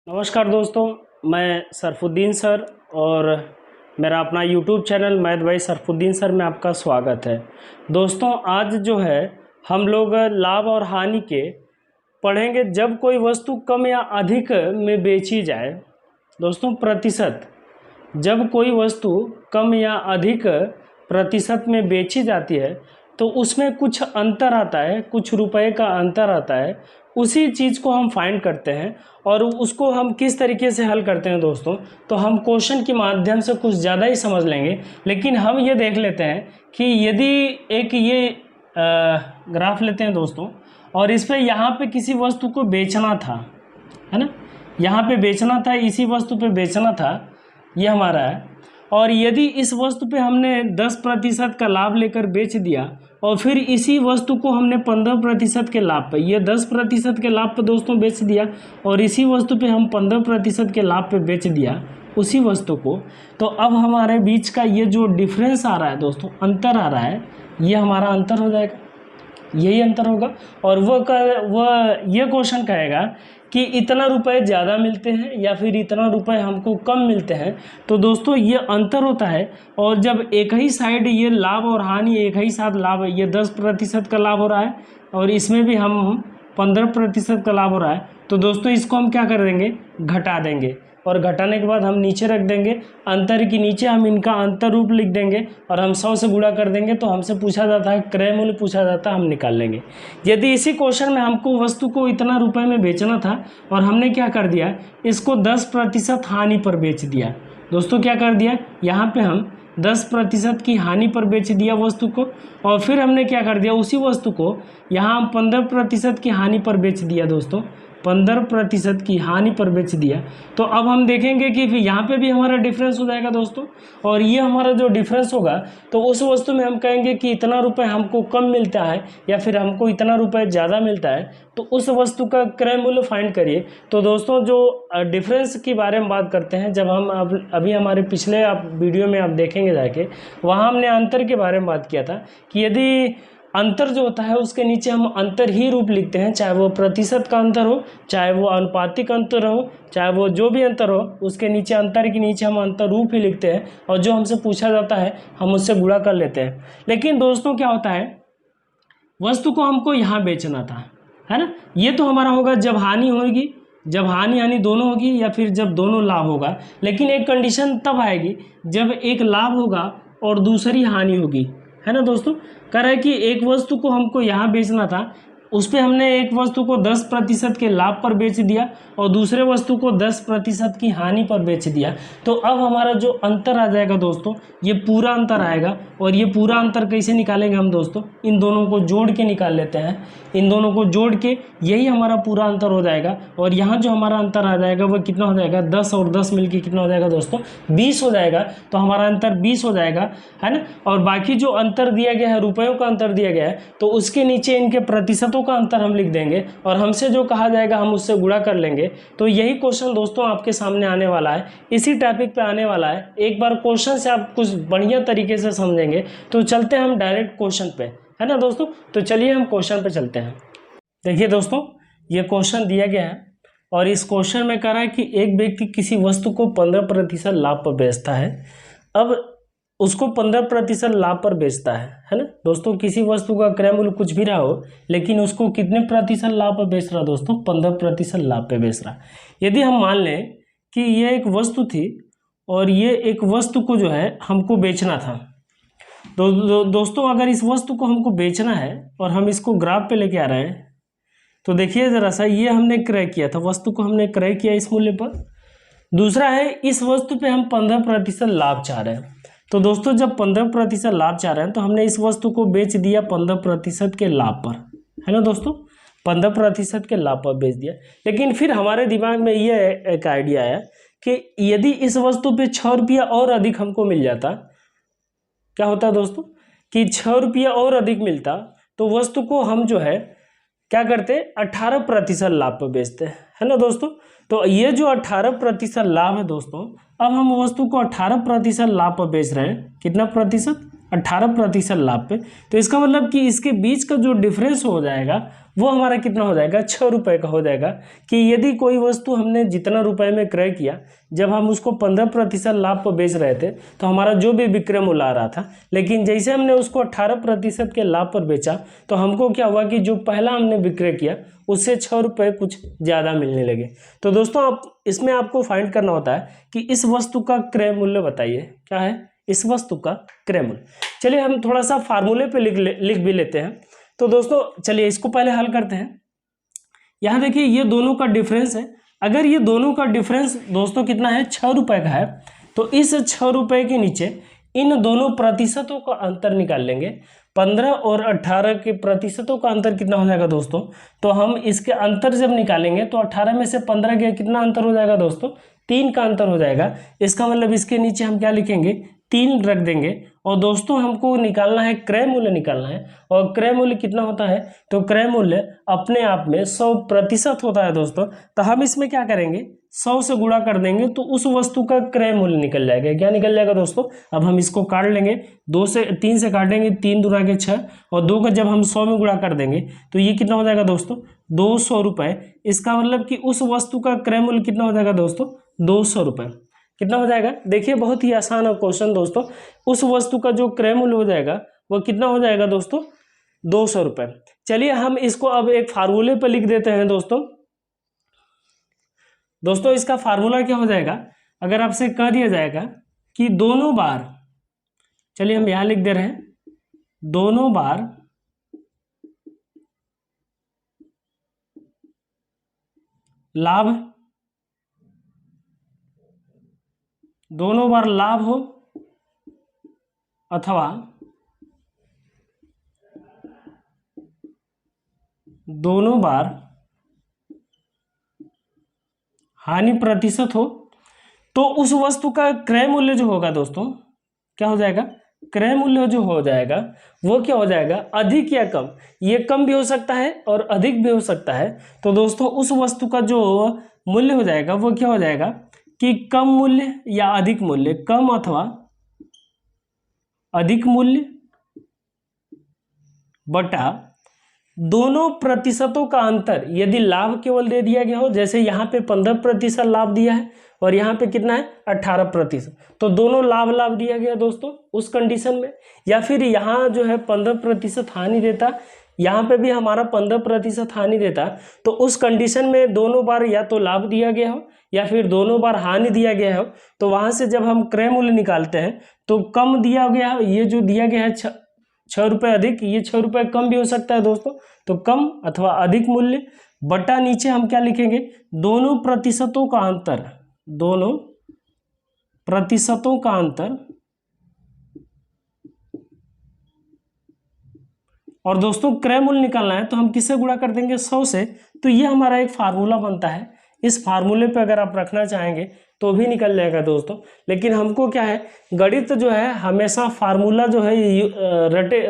नमस्कार दोस्तों, मैं सरफुद्दीन सर और मेरा अपना YouTube channel math by Sarfuddin sir में आपका स्वागत है। दोस्तों आज जो है हम लोग लाभ और हानि के पढ़ेंगे जब कोई वस्तु कम या अधिक में बेची जाए। दोस्तों प्रतिशत, जब कोई वस्तु कम या अधिक प्रतिशत में बेची जाती है तो उसमें कुछ अंतर आता है, कुछ रुपए का अंतर आता है। उसी चीज़ को हम फाइंड करते हैं और उसको हम किस तरीके से हल करते हैं दोस्तों, तो हम क्वेश्चन के माध्यम से कुछ ज़्यादा ही समझ लेंगे। लेकिन हम ये देख लेते हैं कि यदि एक ये ग्राफ लेते हैं दोस्तों और इस पर यहाँ पे किसी वस्तु को बेचना था, है ना, यहाँ पे बेचना था, इसी वस्तु पे बेचना था, ये हमारा है। और यदि इस वस्तु पे हमने 10% का लाभ लेकर बेच दिया और फिर इसी वस्तु को हमने 15% के लाभ पे, ये 10% के लाभ पे दोस्तों बेच दिया और इसी वस्तु पे हम 15% के लाभ पे बेच दिया उसी वस्तु को, तो अब हमारे बीच का ये जो डिफरेंस आ रहा है दोस्तों, अंतर आ रहा है, ये हमारा अंतर हो जाएगा, यही अंतर होगा। और वह ये क्वेश्चन कहेगा कि इतना रुपए ज़्यादा मिलते हैं या फिर इतना रुपए हमको कम मिलते हैं। तो दोस्तों ये अंतर होता है। और जब एक ही साइड ये लाभ और हानि एक ही साथ लाभ है, ये 10% का लाभ हो रहा है और इसमें भी हम 15% का लाभ हो रहा है, तो दोस्तों इसको हम क्या कर देंगे, घटा देंगे। और घटाने के बाद हम नीचे रख देंगे, अंतर के नीचे हम इनका अंतर रूप लिख देंगे और हम 100 से गुणा कर देंगे। तो हमसे पूछा जाता है, क्रय मूल्य पूछा जाता है, हम निकाल लेंगे। यदि इसी क्वेश्चन में हमको वस्तु को इतना रुपए में बेचना था और हमने क्या कर दिया, इसको 10% हानि पर बेच दिया। दोस्तों क्या कर दिया, यहाँ पर हम 10% की हानि पर बेच दिया वस्तु को और फिर हमने क्या कर दिया, उसी वस्तु को यहाँ हम 15% की हानि पर बेच दिया। दोस्तों 15% की हानि पर बेच दिया। तो अब हम देखेंगे कि फिर यहाँ पे भी हमारा डिफरेंस हो जाएगा दोस्तों, और ये हमारा जो डिफरेंस होगा तो उस वस्तु में हम कहेंगे कि इतना रुपए हमको कम मिलता है या फिर हमको इतना रुपए ज़्यादा मिलता है, तो उस वस्तु का क्रय मूल्य फाइंड करिए। तो दोस्तों जो डिफरेंस की बारे में बात करते हैं, जब हम अभी हमारे पिछले वीडियो में आप देखेंगे जाके, वहाँ हमने अंतर के बारे में बात किया था कि यदि अंतर जो होता है उसके नीचे हम अंतर ही रूप लिखते हैं, चाहे वो प्रतिशत का अंतर हो, चाहे वो अनुपातिक अंतर हो, चाहे वो जो भी अंतर हो, उसके नीचे अंतर के नीचे हम अंतर रूप ही लिखते हैं और जो हमसे पूछा जाता है हम उससे गुणा कर लेते हैं। लेकिन दोस्तों क्या होता है, वस्तु को हमको यहाँ बेचना था, है ना, ये तो हमारा होगा जब हानि होगी, जब हानि दोनों होगी या फिर जब दोनों लाभ होगा। लेकिन एक कंडीशन तब आएगी जब एक लाभ होगा और दूसरी हानि होगी, है ना दोस्तों। कह रहा है कि एक वस्तु को हमको यहाँ बेचना था, उस पर हमने एक वस्तु को 10% के लाभ पर बेच दिया और दूसरे वस्तु को 10% की हानि पर बेच दिया। तो अब हमारा जो अंतर आ जाएगा दोस्तों, ये पूरा अंतर आएगा। और ये पूरा अंतर कैसे निकालेंगे हम दोस्तों, इन दोनों को जोड़ के निकाल लेते हैं, इन दोनों को जोड़ के यही हमारा पूरा अंतर हो जाएगा। और यहाँ जो हमारा अंतर आ जाएगा वह कितना हो जाएगा, 10 और 10 मिलके कितना हो जाएगा दोस्तों, 20 हो जाएगा। तो हमारा अंतर 20 हो जाएगा, है ना। और बाकी जो अंतर दिया गया है, रुपयों का अंतर दिया गया है, तो उसके नीचे इनके प्रतिशतों का अंतर हम लिख देंगे और हमसे जो कहा जाएगा हम उससे गुणा कर लेंगे। तो यही क्वेश्चन दोस्तों आपके सामने आने वाला है, इसी टॉपिक पे आने वाला है। एक बार क्वेश्चन से आप कुछ बढ़िया तरीके से समझेंगे। तो चलते हैं हम डायरेक्ट क्वेश्चन पे, है ना दोस्तों। तो चलिए हम क्वेश्चन पे चलते हैं। देखिए दोस्तों, ये क्वेश्चन दिया गया है और इस क्वेश्चन में कह रहा है कि एक व्यक्ति किसी वस्तु को 15% लाभ पर बेचता है। अब उसको 15% लाभ पर बेचता है ना दोस्तों। किसी वस्तु का क्रय मूल्य कुछ भी रहा हो, लेकिन उसको कितने प्रतिशत लाभ पर बेच रहा दोस्तों, 15% लाभ पे बेच रहा। यदि हम मान लें कि ये एक वस्तु थी और ये एक वस्तु को जो है हमको बेचना था, तो दोस्तों अगर इस वस्तु को हमको बेचना है और हम इसको ग्राफ पे लेके आ रहे हैं, तो देखिए ज़रा सा, ये हमने क्रय किया था, वस्तु को हमने क्रय किया इस मूल्य पर। दूसरा है, इस वस्तु पे हम 15% लाभ चाह रहे हैं। तो दोस्तों जब 15% लाभ चाह रहे हैं तो हमने इस वस्तु को बेच दिया 15% के लाभ पर, है ना दोस्तों, 15% के लाभ पर बेच दिया। लेकिन फिर हमारे दिमाग में ये एक आइडिया आया कि यदि इस वस्तु पे 6 रुपया और अधिक हमको मिल जाता, क्या होता दोस्तों कि 6 रुपया और अधिक मिलता, तो वस्तु को हम जो है क्या करते, 18% लाभ पर बेचते हैं, है ना दोस्तों। तो ये जो 18% लाभ है दोस्तों, अब हम वस्तु को 18% लाभ पर बेच रहे हैं। कितना प्रतिशत, 18% लाभ पे, तो इसका मतलब कि इसके बीच का जो डिफरेंस हो जाएगा वो हमारा कितना हो जाएगा, 6 रुपये का हो जाएगा। कि यदि कोई वस्तु हमने जितना रुपए में क्रय किया, जब हम उसको 15% लाभ पर बेच रहे थे तो हमारा जो भी विक्रय मूल्य आ रहा था, लेकिन जैसे हमने उसको 18% के लाभ पर बेचा तो हमको क्या हुआ कि जो पहला हमने विक्रय किया उससे 6 रुपये कुछ ज़्यादा मिलने लगे। तो दोस्तों आप इसमें आपको फाइंड करना होता है कि इस वस्तु का क्रय मूल्य बताइए, क्या है इस वस्तु का क्रय मूल्य। चलिए हम थोड़ा सा फार्मूले पे लिख भी लेते हैं। तो दोस्तों चलिए इसको पहले हल करते हैं। यहाँ देखिए ये दोनों का डिफरेंस है, अगर ये दोनों का डिफरेंस दोस्तों कितना है, 6 रुपये का है, तो इस 6 रुपये के नीचे इन दोनों प्रतिशतों का अंतर निकाल लेंगे। 15 और 18 के प्रतिशतों का अंतर कितना हो जाएगा दोस्तों, तो हम इसके अंतर जब निकालेंगे तो 18 में से 15 के कितना अंतर हो जाएगा दोस्तों, 3 का अंतर हो जाएगा। इसका मतलब इसके नीचे हम क्या लिखेंगे, 3 रख देंगे। और दोस्तों हमको निकालना है क्रय मूल्य निकालना है, और क्रय मूल्य कितना होता है, तो क्रय मूल्य अपने आप में 100% होता है दोस्तों। तो हम इसमें क्या करेंगे, 100 से गुणा कर देंगे तो उस वस्तु का क्रय मूल्य निकल जाएगा। क्या निकल जाएगा दोस्तों, अब हम इसको काट लेंगे, 3 से काटेंगे, 3 दूना के 6, और 2 का जब हम 100 में गुणा कर देंगे तो ये कितना हो जाएगा दोस्तों, 200 रुपये। इसका मतलब कि उस वस्तु का क्रय मूल्य कितना हो जाएगा दोस्तों, 200 रुपये। कितना हो जाएगा, देखिए बहुत ही आसान है क्वेश्चन दोस्तों। उस वस्तु का जो क्रय मूल्य हो जाएगा वो कितना हो जाएगा दोस्तों, 200 रुपये। चलिए हम इसको अब एक फार्मूले पर लिख देते हैं दोस्तों। दोस्तों इसका फार्मूला क्या हो जाएगा, अगर आपसे कह दिया जाएगा कि दोनों बार, चलिए हम यहाँ लिख दे रहे हैं, दोनों बार लाभ, दोनों बार लाभ हो अथवा दोनों बार हानि प्रतिशत हो, तो उस वस्तु का क्रय मूल्य जो होगा दोस्तों क्या हो जाएगा, क्रय मूल्य जो हो जाएगा वो क्या हो जाएगा, अधिक या कम। ये कम भी हो सकता है और अधिक भी हो सकता है। तो दोस्तों उस वस्तु का जो मूल्य हो जाएगा वो क्या हो जाएगा कि कम मूल्य या अधिक मूल्य, कम अथवा अधिक मूल्य बटा दोनों प्रतिशतों का अंतर। यदि लाभ केवल दे दिया गया हो, जैसे यहाँ पे 15% लाभ दिया है और यहाँ पे कितना है 18%, तो दोनों लाभ दिया गया दोस्तों उस कंडीशन में। या फिर यहाँ जो है 15% हानि देता, यहाँ पे भी हमारा 15% हानि देता, तो उस कंडीशन में दोनों बार या तो लाभ दिया गया हो या फिर दोनों बार हानि दिया गया हो, तो वहाँ से जब हम क्रय मूल्य निकालते हैं तो कम दिया गया हो, ये जो दिया गया है 6 रुपये अधिक, ये 6 रुपये कम भी हो सकता है दोस्तों। तो कम अथवा अधिक मूल्य बटा नीचे हम क्या लिखेंगे, दोनों प्रतिशतों का अंतर, दोनों प्रतिशतों का अंतर। और दोस्तों क्रय मूल्य निकालना है तो हम किससे गुणा कर देंगे, 100 से। तो ये हमारा एक फार्मूला बनता है। इस फार्मूले पे अगर आप रखना चाहेंगे तो भी निकल जाएगा दोस्तों। लेकिन हमको क्या है, गणित जो है हमेशा फार्मूला जो है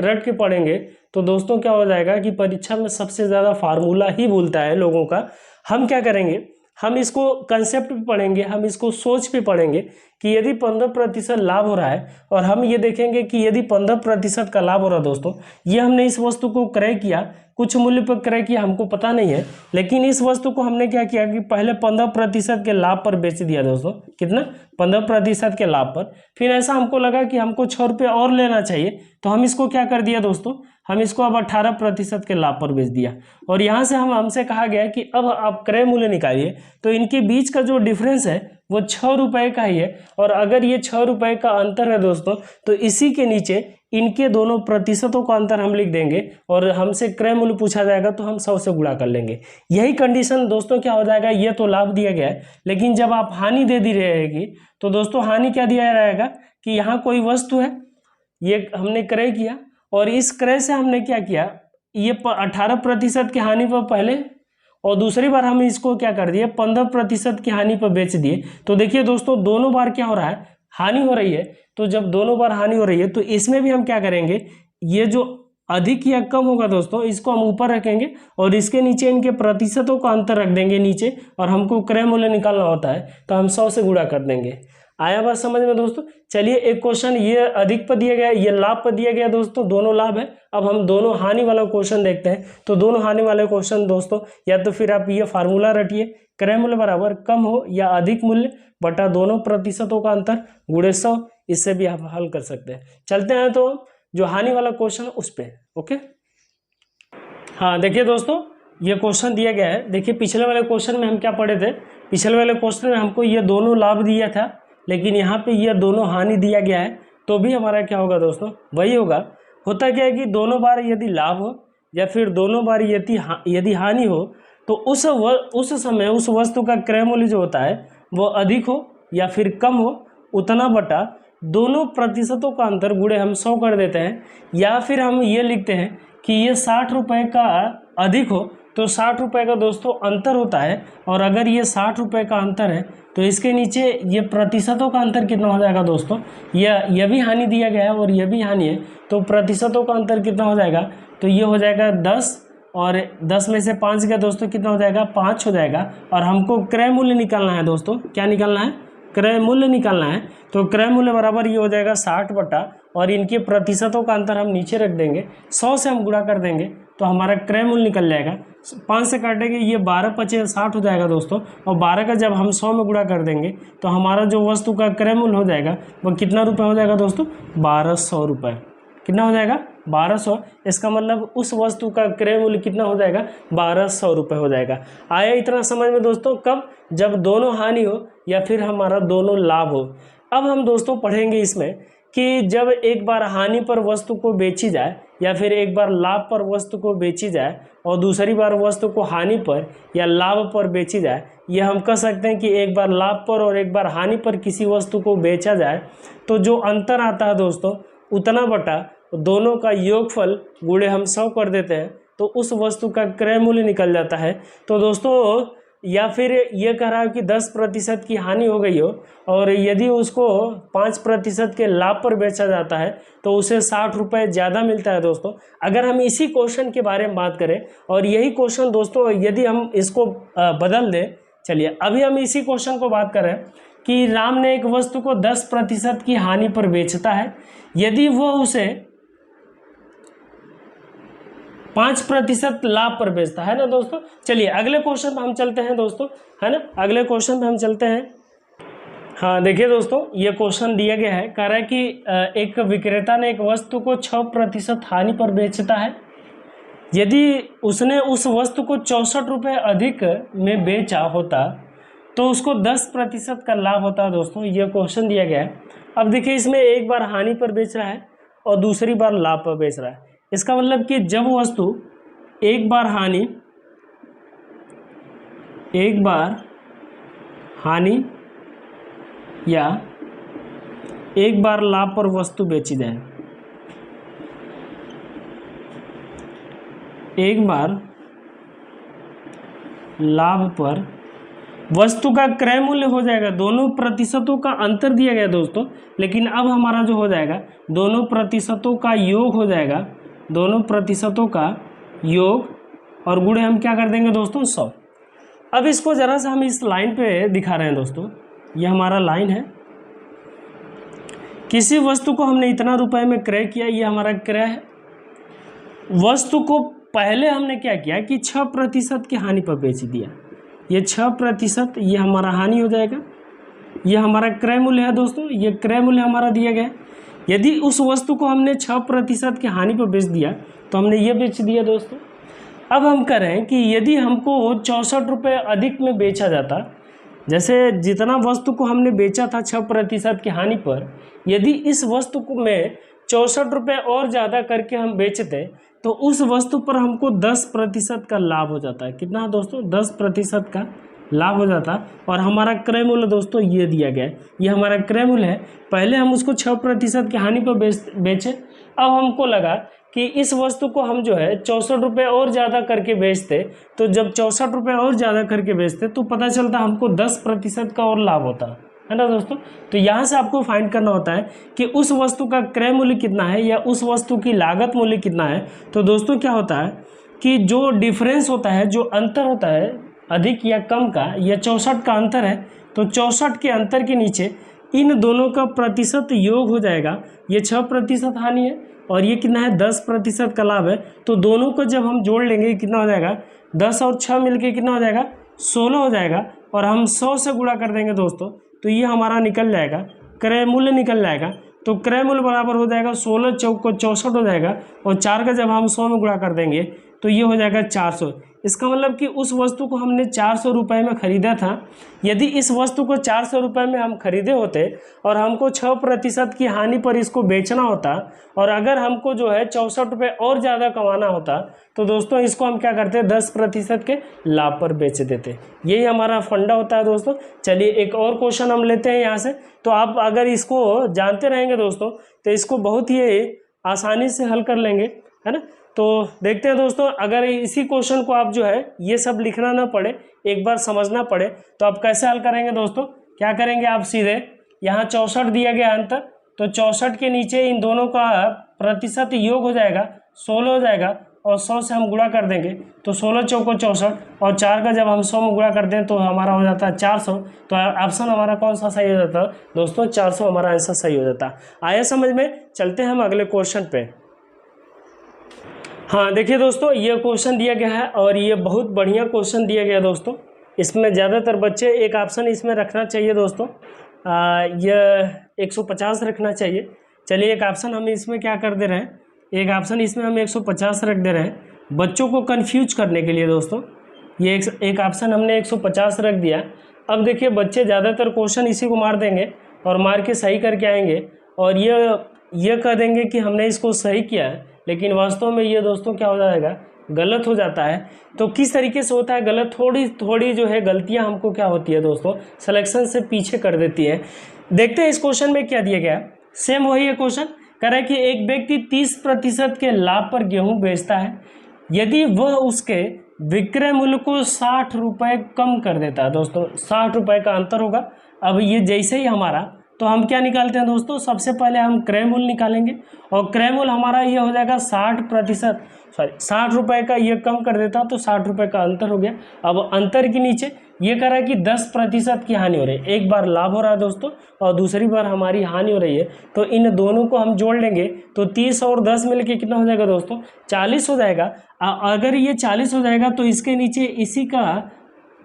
रट के पढ़ेंगे तो दोस्तों क्या हो जाएगा कि परीक्षा में सबसे ज़्यादा फार्मूला ही भूलता है लोगों का। हम क्या करेंगे, हम इसको कंसेप्ट पे पढ़ेंगे, हम इसको सोच पे पढ़ेंगे कि यदि 15% लाभ हो रहा है, और हम ये देखेंगे कि यदि 15% का लाभ हो रहा है दोस्तों, ये हमने इस वस्तु को क्रय किया, कुछ मूल्य पर क्रय किया, हमको पता नहीं है, लेकिन इस वस्तु को हमने क्या किया कि पहले 15% के लाभ पर बेच दिया दोस्तों। कितना, 15% के लाभ पर। फिर ऐसा हमको लगा कि हमको 6 रुपये और लेना चाहिए, तो हम इसको क्या कर दिया दोस्तों, हम इसको अब 18% के लाभ पर बेच दिया। और यहाँ से हमसे कहा गया कि अब आप क्रय मूल्य निकालिए, तो इनके बीच का जो डिफरेंस है वो 6 रुपये का ही है। और अगर ये 6 रुपये का अंतर है दोस्तों, तो इसी के नीचे इनके दोनों प्रतिशतों का अंतर हम लिख देंगे, और हमसे क्रय मूल्य पूछा जाएगा तो हम 100 से गुणा कर लेंगे। यही कंडीशन दोस्तों क्या हो जाएगा, ये तो लाभ दिया गया है, लेकिन जब आप हानि दे दी रहेगी तो दोस्तों हानि क्या दिया रहेगा कि यहाँ कोई वस्तु है, ये हमने क्रय किया, और इस क्रय से हमने क्या किया, ये 18% की हानि पर पहले, और दूसरी बार हम इसको क्या कर दिए, 15% की हानि पर बेच दिए। तो देखिए दोस्तों दोनों बार क्या हो रहा है, हानि हो रही है। तो जब दोनों बार हानि हो रही है तो इसमें भी हम क्या करेंगे, ये जो अधिक या कम होगा दोस्तों इसको हम ऊपर रखेंगे, और इसके नीचे इनके प्रतिशतों का अंतर रख देंगे नीचे, और हमको क्रय मूल्य निकालना होता है तो हम 100 से गुणा कर देंगे। आया बात समझ में दोस्तों। चलिए एक क्वेश्चन ये अधिक पर दिया गया है, ये लाभ पर दिया गया है दोस्तों, दोनों लाभ है। अब हम दोनों हानि वाला क्वेश्चन देखते हैं। तो दोनों हानि वाले क्वेश्चन दोस्तों, या तो फिर आप ये फार्मूला रटिए, क्रय मूल्य बराबर कम हो या अधिक मूल्य बटा दोनों प्रतिशतों का अंतर गुणे 100, इससे भी आप हल कर सकते हैं। चलते हैं तो जो हानि वाला क्वेश्चन उस पर। ओके, हाँ देखिए दोस्तों, ये क्वेश्चन दिया गया है। देखिए पिछले वाले क्वेश्चन में हम क्या पढ़े थे, पिछले वाले क्वेश्चन में हमको ये दोनों लाभ दिया था, लेकिन यहाँ पे ये दोनों हानि दिया गया है। तो भी हमारा क्या होगा दोस्तों, वही होगा। होता क्या है कि दोनों बार यदि लाभ हो या फिर दोनों बार यदि हानि हो, तो उस समय उस वस्तु का क्रय मूल्य जो होता है वो अधिक हो या फिर कम हो, उतना बटा दोनों प्रतिशतों का अंतर गुणे हम 100 कर देते हैं। या फिर हम ये लिखते हैं कि ये 60 रुपये का अधिक हो तो 60 रुपये का दोस्तों अंतर होता है, और अगर ये 60 रुपये का अंतर है तो इसके नीचे ये प्रतिशतों का अंतर कितना हो जाएगा दोस्तों, यह भी हानि दिया गया है और यह भी हानि है, तो प्रतिशतों का अंतर कितना हो जाएगा, तो ये हो जाएगा 10, और 10 में से 5 गया दोस्तों, कितना हो जाएगा 5 हो जाएगा। और हमको क्रय मूल्य निकालना है दोस्तों, क्या निकालना है, क्रय मूल्य निकालना है। तो क्रय मूल्य बराबर ये हो जाएगा 60 बटा, और इनके प्रतिशतों का अंतर हम नीचे रख देंगे, 100 से हम गुणा कर देंगे तो हमारा क्रय मूल्य निकल जाएगा। 5 से काटेंगे, ये 12 पचे 60 हो जाएगा दोस्तों, और 12 का जब हम 100 में गुणा कर देंगे तो हमारा जो वस्तु का क्रय मूल्य हो जाएगा वो कितना रुपये हो जाएगा दोस्तों, 1200 रुपये। कितना हो जाएगा, 1200। इसका मतलब उस वस्तु का क्रय मूल्य कितना हो जाएगा, 1200 रुपये हो जाएगा। आया इतना समझ में दोस्तों, कब, जब दोनों हानि हो या फिर हमारा दोनों लाभ हो। अब हम दोस्तों पढ़ेंगे इसमें कि जब एक बार हानि पर वस्तु को बेची जाए या फिर एक बार लाभ पर वस्तु को बेची जाए और दूसरी बार वस्तु को हानि पर या लाभ पर बेची जाए, यह हम कह सकते हैं कि एक बार लाभ पर और एक बार हानि पर किसी वस्तु को बेचा जाए तो जो अंतर आता है दोस्तों, उतना बटा दोनों का योगफल गुणे हम 100 कर देते हैं, तो उस वस्तु का क्रय मूल्य निकल जाता है। तो दोस्तों, या फिर ये कह रहा है कि 10% की हानि हो गई हो और यदि उसको 5% के लाभ पर बेचा जाता है तो उसे 60 रुपये ज़्यादा मिलता है दोस्तों। अगर हम इसी क्वेश्चन के बारे में बात करें, और यही क्वेश्चन दोस्तों यदि हम इसको बदल दें, चलिए अभी हम इसी क्वेश्चन को बात करें कि राम ने एक वस्तु को 10% की हानि पर बेचता है, यदि वह उसे 5% लाभ पर बेचता है ना दोस्तों। चलिए अगले क्वेश्चन पे हम चलते हैं दोस्तों, है ना, अगले क्वेश्चन पे हम चलते हैं। हाँ देखिए दोस्तों, ये क्वेश्चन दिया गया है, कह रहा है कि एक विक्रेता ने एक वस्तु को 6% हानि पर बेचता है, यदि उसने उस वस्तु को 64 रुपये अधिक में बेचा होता तो उसको 10% का लाभ होता है दोस्तों। ये क्वेश्चन दिया गया है। अब देखिए इसमें एक बार हानि पर बेच रहा है और दूसरी बार लाभ पर बेच रहा है। इसका मतलब कि जब वस्तु एक बार हानि या एक बार लाभ पर वस्तु बेची जाए, एक बार लाभ पर वस्तु का क्रय मूल्य हो जाएगा, दोनों प्रतिशतों का अंतर दिया गया दोस्तों, लेकिन अब हमारा जो हो जाएगा दोनों प्रतिशतों का योग हो जाएगा, दोनों प्रतिशतों का योग, और गुणे हम क्या कर देंगे दोस्तों, 100। अब इसको ज़रा सा हम इस लाइन पे दिखा रहे हैं दोस्तों, ये हमारा लाइन है। किसी वस्तु को हमने इतना रुपए में क्रय किया, ये हमारा क्रय है। वस्तु को पहले हमने क्या किया कि 6% की हानि पर बेच दिया, ये 6% ये हमारा हानि हो जाएगा, ये हमारा क्रय मूल्य है दोस्तों, ये क्रय मूल्य हमारा दिया गया। यदि उस वस्तु को हमने 6% की हानि पर बेच दिया तो हमने ये बेच दिया दोस्तों। अब हम करें कि यदि हमको 64 रुपये अधिक में बेचा जाता, जैसे जितना वस्तु को हमने बेचा था 6% की हानि पर, यदि इस वस्तु को में 64 रुपये और ज़्यादा करके हम बेचते तो उस वस्तु पर हमको 10% का लाभ हो जाता है। कितना दोस्तों, 10% का लाभ हो जाता, और हमारा क्रय मूल्य दोस्तों ये दिया गया है, ये हमारा क्रय मूल्य है। पहले हम उसको 6% की हानि पर बेचे, अब हमको लगा कि इस वस्तु को हम जो है 64 रुपये और ज़्यादा करके बेचते, तो जब 64 रुपये और ज़्यादा करके बेचते तो पता चलता हमको 10% का और लाभ होता है ना दोस्तों। तो यहाँ से आपको फाइंड करना होता है कि उस वस्तु का क्रय मूल्य कितना है या उस वस्तु की लागत मूल्य कितना है। तो दोस्तों क्या होता है कि जो डिफरेंस होता है, जो अंतर होता है अधिक या कम का, या 64 का अंतर है, तो 64 के अंतर के नीचे इन दोनों का प्रतिशत योग हो जाएगा, ये 6% हानि है और ये कितना है 10% का लाभ है। तो दोनों को जब हम जोड़ लेंगे कितना हो जाएगा, 10 और 6 मिलके कितना हो जाएगा, 16 हो जाएगा। और हम 100 से गुणा कर देंगे दोस्तों, तो ये हमारा निकल जाएगा, क्रय मूल्य निकल जाएगा। तो क्रय मूल्य बराबर हो जाएगा 16 चौक को 64 हो जाएगा, और 4 का जब हम 100 में गुणा कर देंगे तो ये हो जाएगा 400। इसका मतलब कि उस वस्तु को हमने 400 रुपये में ख़रीदा था। यदि इस वस्तु को 400 रुपये में हम खरीदे होते और हमको 6% की हानि पर इसको बेचना होता, और अगर हमको जो है 64 रुपये और ज़्यादा कमाना होता, तो दोस्तों इसको हम क्या करते, 10% के लाभ पर बेच देते। यही हमारा फंडा होता है दोस्तों। चलिए एक और क्वेश्चन हम लेते हैं यहाँ से। तो आप अगर इसको जानते रहेंगे दोस्तों, तो इसको बहुत ही आसानी से हल कर लेंगे, है ना। तो देखते हैं दोस्तों, अगर इसी क्वेश्चन को आप जो है ये सब लिखना ना पड़े, एक बार समझना पड़े, तो आप कैसे हल करेंगे दोस्तों। क्या करेंगे आप, सीधे यहाँ 64 दिया गया अंतर, तो 64 के नीचे इन दोनों का प्रतिशत योग हो जाएगा, 16 हो जाएगा, और 100 से हम गुणा कर देंगे तो 16 चौको 64, और 4 का जब हम 100 में गुणा कर दें तो हमारा हो जाता है 400। तो ऑप्शन हमारा कौन सा सही हो जाता है दोस्तों, 400 हमारा आंसर सही हो जाता है। आया समझ में। चलते हैं हम अगले क्वेश्चन पे। हाँ देखिए दोस्तों, ये क्वेश्चन दिया गया है और ये बहुत बढ़िया क्वेश्चन दिया गया दोस्तों। इसमें ज़्यादातर बच्चे एक ऑप्शन इसमें रखना चाहिए दोस्तों, यह 150 रखना चाहिए। चलिए एक ऑप्शन हम इसमें क्या कर दे रहे हैं, एक ऑप्शन इसमें हम 150 रख दे रहे हैं बच्चों को कन्फ्यूज करने के लिए दोस्तों। ये एक ऑप्शन हमने 150 रख दिया। अब देखिए बच्चे ज़्यादातर क्वेश्चन इसी को मार देंगे और मार के सही करके आएंगे, और ये कह देंगे कि हमने इसको सही किया है, लेकिन वास्तव में ये दोस्तों क्या हो जाएगा, गलत हो जाता है। तो किस तरीके से होता है गलत, थोड़ी जो है गलतियां हमको क्या होती है दोस्तों, सिलेक्शन से पीछे कर देती है। देखते हैं इस क्वेश्चन में क्या दिया गया है। सेम वही है क्वेश्चन, कह रहा है कि एक व्यक्ति 30% के लाभ पर गेहूं बेचता है, यदि वह उसके विक्रय मूल्य को 60 रुपये कम कर देता है। दोस्तों 60 रुपये का अंतर होगा। अब ये जैसे ही हमारा, तो हम क्या निकालते हैं दोस्तों, सबसे पहले हम क्रय मूल्य निकालेंगे, और क्रय मूल्य हमारा ये हो जाएगा 60 रुपये का, ये कम कर देता तो 60 रुपये का अंतर हो गया। अब अंतर के नीचे ये कह रहा है कि 10% की हानि हो रही है। एक बार लाभ हो रहा है दोस्तों और दूसरी बार हमारी हानि हो रही है, तो इन दोनों को हम जोड़ लेंगे तो 30 और 10 मिलके कितना हो जाएगा दोस्तों, 40 हो जाएगा। अगर ये 40 हो जाएगा तो इसके नीचे इसी का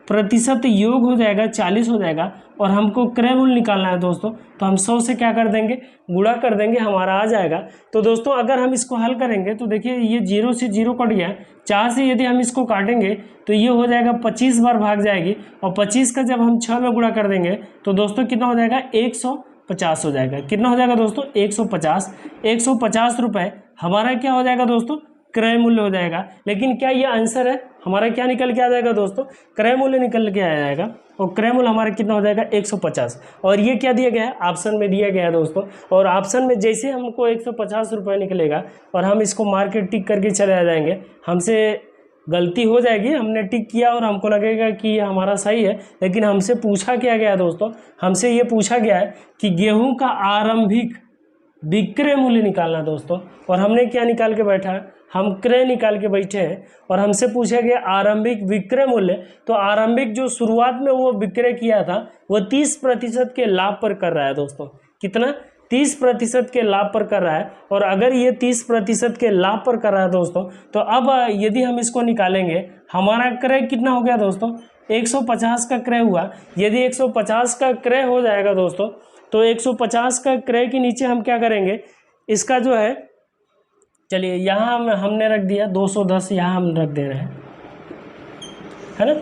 प्रतिशत योग हो जाएगा, 40 हो जाएगा, और हमको क्रय मूल्य निकालना है दोस्तों। तो हम 100 से क्या कर देंगे, गुणा कर देंगे, हमारा आ जाएगा। तो दोस्तों अगर हम इसको हल करेंगे तो देखिए ये 0 से 0 कट गया, 4 से यदि हम इसको काटेंगे तो ये हो जाएगा 25 बार भाग जाएगी, और 25 का जब हम 6 में गुणा कर देंगे तो दोस्तों कितना हो जाएगा, 150 हो जाएगा। कितना हो जाएगा दोस्तों, 150 रुपये हमारा क्या हो जाएगा दोस्तों, क्रय मूल्य हो जाएगा। लेकिन क्या ये आंसर है, हमारा क्या निकल के आ जाएगा दोस्तों, क्रय मूल्य निकल के आ जाएगा, और क्रय मूल्य हमारा कितना हो जाएगा, 150। और ये क्या दिया गया है, ऑप्शन में दिया गया है दोस्तों। और ऑप्शन में जैसे हमको 150 रुपये निकलेगा और हम इसको मार के टिक करके चले आ जाएंगे, हमसे गलती हो जाएगी, हमने टिक किया और हमको लगेगा कि ये हमारा सही है, लेकिन हमसे पूछा क्या गया दोस्तों, हमसे ये पूछा गया है कि गेहूँ का आरंभिक विक्रय मूल्य निकालना दोस्तों। और हमने क्या निकाल के बैठा है, हम क्रय निकाल के बैठे हैं, और हमसे पूछा गया आरंभिक विक्रय मूल्य। तो आरंभिक जो शुरुआत में वो विक्रय किया था वो 30% के लाभ पर कर रहा है दोस्तों। कितना, 30% के लाभ पर कर रहा है। और अगर ये 30% के लाभ पर कर रहा है दोस्तों, तो अब यदि हम इसको निकालेंगे, हमारा क्रय कितना हो गया दोस्तों, 150 का क्रय हुआ। यदि 150 का क्रय हो जाएगा दोस्तों, तो 150 का क्रय के नीचे हम क्या करेंगे, इसका जो है, चलिए यहाँ हमने रख दिया 210, यहाँ हम रख दे रहे हैं, है ना।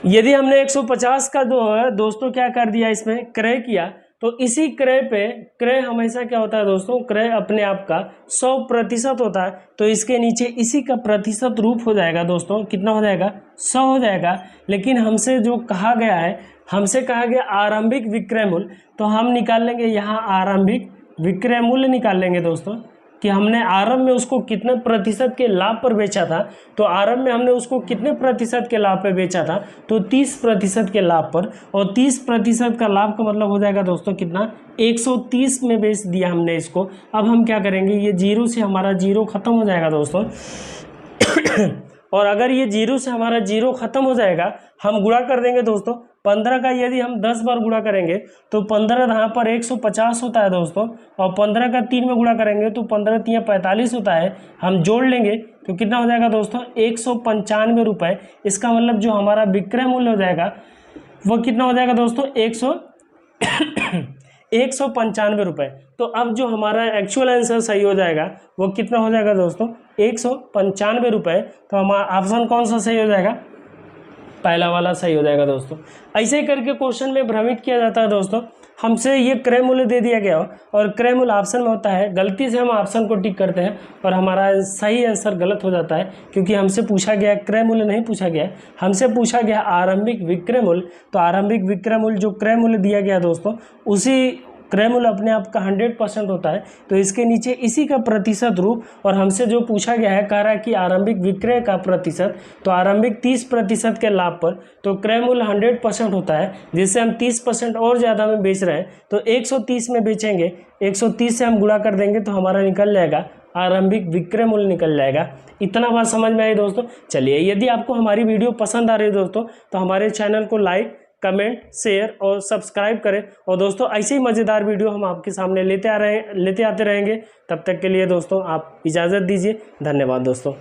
यदि हमने 150 का जो है दोस्तों क्या कर दिया, इसमें क्रय किया, तो इसी क्रय पे, क्रय हमेशा क्या होता है दोस्तों, क्रय अपने आप का 100% होता है, तो इसके नीचे इसी का प्रतिशत रूप हो जाएगा दोस्तों। कितना हो जाएगा, 100 हो जाएगा। लेकिन हमसे जो कहा गया है, हमसे कहा गया आरंभिक विक्रय मूल्य, तो हम निकाल लेंगे यहाँ आरंभिक विक्रय मूल्य निकाल लेंगे दोस्तों, कि हमने आरंभ में उसको कितने प्रतिशत के लाभ पर बेचा था। तो आरंभ में हमने उसको कितने प्रतिशत के लाभ पर बेचा था, तो 30% के लाभ पर, और 30% का लाभ का मतलब हो जाएगा दोस्तों कितना, 130 में बेच दिया हमने इसको। अब हम क्या करेंगे, ये 0 से हमारा 0 खत्म हो जाएगा दोस्तों। और अगर ये 0 से हमारा 0 खत्म हो जाएगा, हम गुणा कर देंगे दोस्तों, 15 का यदि हम 10 बार गुणा करेंगे तो 15 यहाँ पर 150 होता है दोस्तों, और 15 का 3 में गुणा करेंगे तो 15 3 45 होता है। हम जोड़ लेंगे तो कितना हो जाएगा दोस्तों, 195 रुपये। इसका मतलब जो हमारा विक्रय मूल्य हो जाएगा वो कितना हो जाएगा दोस्तों, 195 रुपये। तो अब जो हमारा एक्चुअल आंसर सही हो जाएगा वो कितना हो जाएगा दोस्तों, 195 रुपये। तो हमारा ऑप्शन कौन सा सही हो जाएगा, पहला वाला सही हो जाएगा दोस्तों। ऐसे ही करके क्वेश्चन में भ्रमित किया जाता है दोस्तों। हमसे ये क्रय मूल्य दे दिया गया हो और क्रय मूल्य ऑप्शन में होता है, गलती से हम ऑप्शन को टिक करते हैं और हमारा सही आंसर गलत हो जाता है, क्योंकि हमसे पूछा गया क्रय मूल्य नहीं पूछा गया, हमसे पूछा गया आरंभिक विक्रय मूल्य। तो आरंभिक विक्रय मूल्य जो क्रय मूल्य दिया गया दोस्तों, उसी क्रय मूल्य अपने आप का 100% होता है। तो इसके नीचे इसी का प्रतिशत रूप, और हमसे जो पूछा गया है कह रहा है कि आरंभिक विक्रय का प्रतिशत, तो आरंभिक 30% के लाभ पर तो क्रय मूल्य 100% होता है, जिससे हम 30% और ज़्यादा में बेच रहे हैं तो 130 में बेचेंगे, 130 से हम गुणा कर देंगे तो हमारा निकल जाएगा आरंभिक विक्रय मूल्य निकल जाएगा। इतना बात समझ में आई दोस्तों। चलिए, यदि आपको हमारी वीडियो पसंद आ रही है दोस्तों तो हमारे चैनल को लाइक, कमेंट, शेयर और सब्सक्राइब करें। और दोस्तों ऐसे ही मज़ेदार वीडियो हम आपके सामने लेते आते रहेंगे। तब तक के लिए दोस्तों आप इजाज़त दीजिए। धन्यवाद दोस्तों।